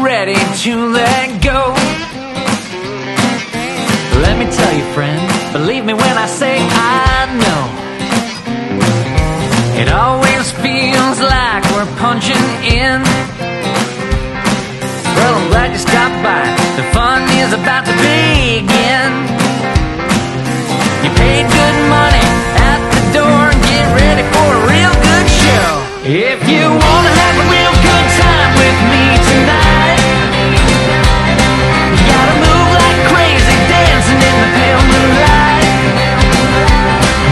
ready to let go. Let me tell you, friend, believe me when I say I know. It always feels like we're punching in. Well, I'm glad you stopped by. The fun is about to begin. You paid good money at the door and get ready for a real good show. If you wanna have a real good time with me tonight, you gotta move like crazy, dancing in the pale moonlight.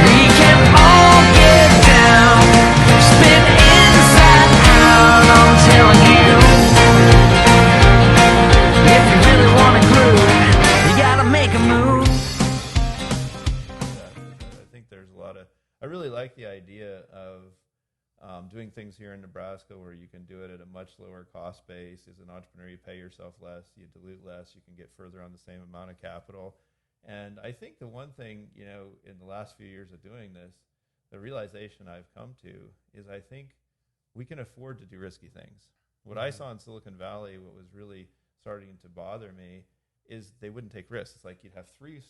We can all get down, spin inside out. I'm telling you, if you really wanna groove, you gotta make a move. I think there's a lot of, I really like the idea of doing things here in Nebraska where you can do it at a much lower cost base. As an entrepreneur, you pay yourself less, you dilute less, you can get further on the same amount of capital. And I think the one thing, you know, in the last few years of doing this, the realization I've come to is I think we can afford to do risky things. What I saw in Silicon Valley, what was really starting to bother me, is they wouldn't take risks. It's like you'd have three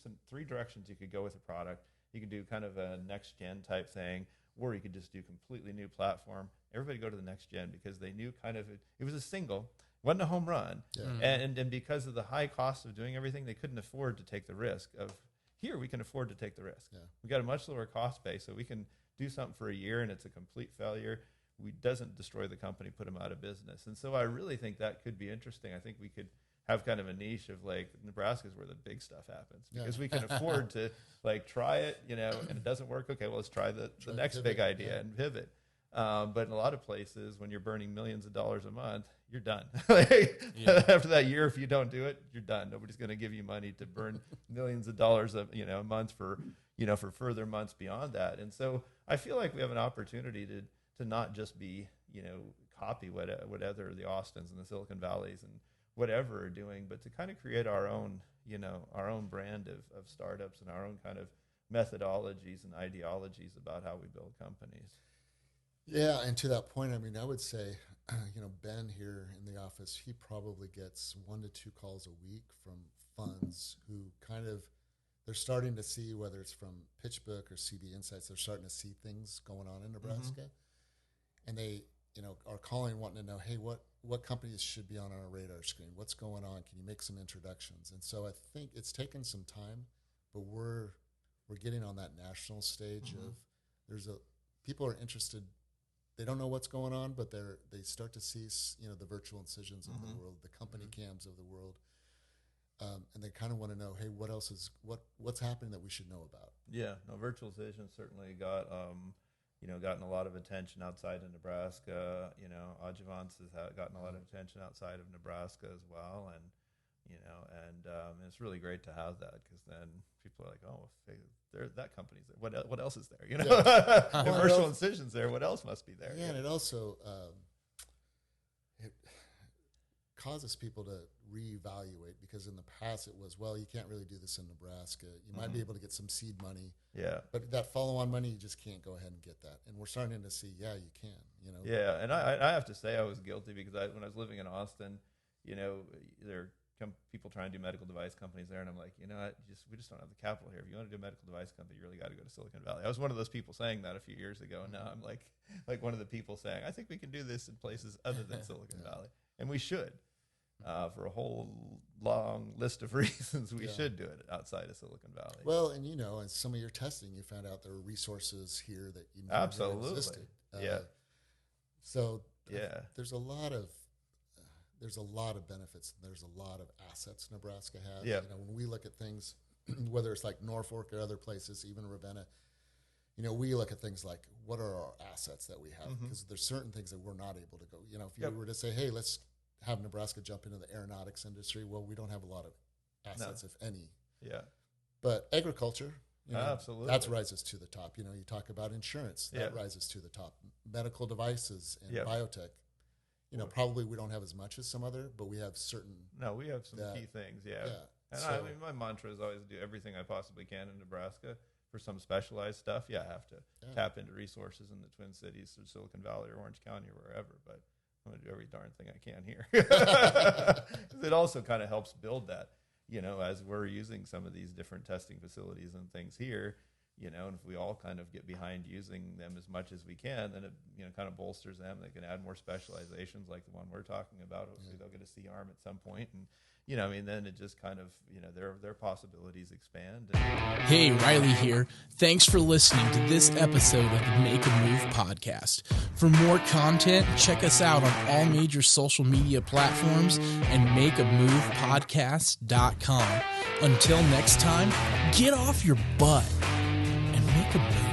directions you could go with a product. You could do kind of a next gen type thing, or you could just do completely new platform. Everybody go to the next gen because they knew kind of it was a single, wasn't a home run. Yeah. And because of the high cost of doing everything, they couldn't afford to take the risk of, here we can afford to take the risk. Yeah. We got a much lower cost base, so we can do something for a year and it's a complete failure. We doesn't destroy the company, put them out of business. And so I really think that could be interesting. I think we could have kind of a niche of like Nebraska is where the big stuff happens because we can afford to like try it, you know, and it doesn't work. Okay, well, let's try the next big idea and pivot. But in a lot of places, when you're burning millions of dollars a month, you're done. After that year, if you don't do it, you're done. Nobody's going to give you money to burn millions of dollars a month for further months beyond that. And so I feel like we have an opportunity to not just be, copy what other the Austins and the Silicon Valleys and whatever are doing, but to kind of create our own brand of startups and our own kind of methodologies and ideologies about how we build companies. Yeah, and to that point, I mean, I would say, Ben here in the office, he probably gets 1 to 2 calls a week from funds who they're starting to see, whether it's from PitchBook or CB Insights, they're starting to see things going on in Nebraska. Mm-hmm. And they, are calling, wanting to know, hey, what companies should be on our radar screen? What's going on? Can you make some introductions? And so I think it's taken some time, but we're getting on that national stage of people are interested. They don't know what's going on, but they start to see, the virtual incisions of the world, the company cams of the world, and they kind of want to know, hey, what else is what's happening that we should know about? Yeah, no, virtual incision certainly got gotten a lot of attention outside of Nebraska. Adjuvants has gotten a lot of attention outside of Nebraska as well, and it's really great to have that because then people are like, oh, that company's there. What else is there? If virtual incisions there, what else must be there? Yeah, and it also it causes people to reevaluate because in the past it was, well, you can't really do this in Nebraska. You might be able to get some seed money. Yeah. But that follow-on money, you just can't go ahead and get that. And we're starting to see, yeah, you can. Yeah, and I have to say I was guilty because when I was living in Austin, there people trying to do medical device companies there, and I'm like, we just don't have the capital here. If you want to do a medical device company, you really got to go to Silicon Valley. I was one of those people saying that a few years ago, and now I'm like one of the people saying, I think we can do this in places other than Silicon Valley, and we should. For a whole long list of reasons, we should do it outside of Silicon Valley. Well, and in some of your testing, you found out there were resources here that you never absolutely existed. So there's a lot of benefits. There's a lot of assets Nebraska has. Yeah. When we look at things, whether it's like Norfolk or other places, even Ravenna, we look at things like what are our assets that we have because there's certain things that we're not able to go. If you were to say, hey, let's have Nebraska jump into the aeronautics industry. Well, we don't have a lot of assets, if any. Yeah. But agriculture, absolutely, that rises to the top. You talk about insurance, that rises to the top. Medical devices and biotech, probably we don't have as much as some other, but we have certain. No, we have some key things. Yeah. And my mantra is always do everything I possibly can in Nebraska. For some specialized stuff, I have to tap into resources in the Twin Cities or Silicon Valley or Orange County or wherever. But I'm going to do every darn thing I can here. It also kind of helps build that, as we're using some of these different testing facilities and things here, and if we all kind of get behind using them as much as we can, then it, kind of bolsters them. They can add more specializations like the one we're talking about. Hopefully they'll get a C-arm at some point. And, then it just kind of, their possibilities expand. Hey, Riley here. Thanks for listening to this episode of the Make a Move podcast. For more content, check us out on all major social media platforms and makeamovepodcast.com. Until next time, get off your butt and make a move.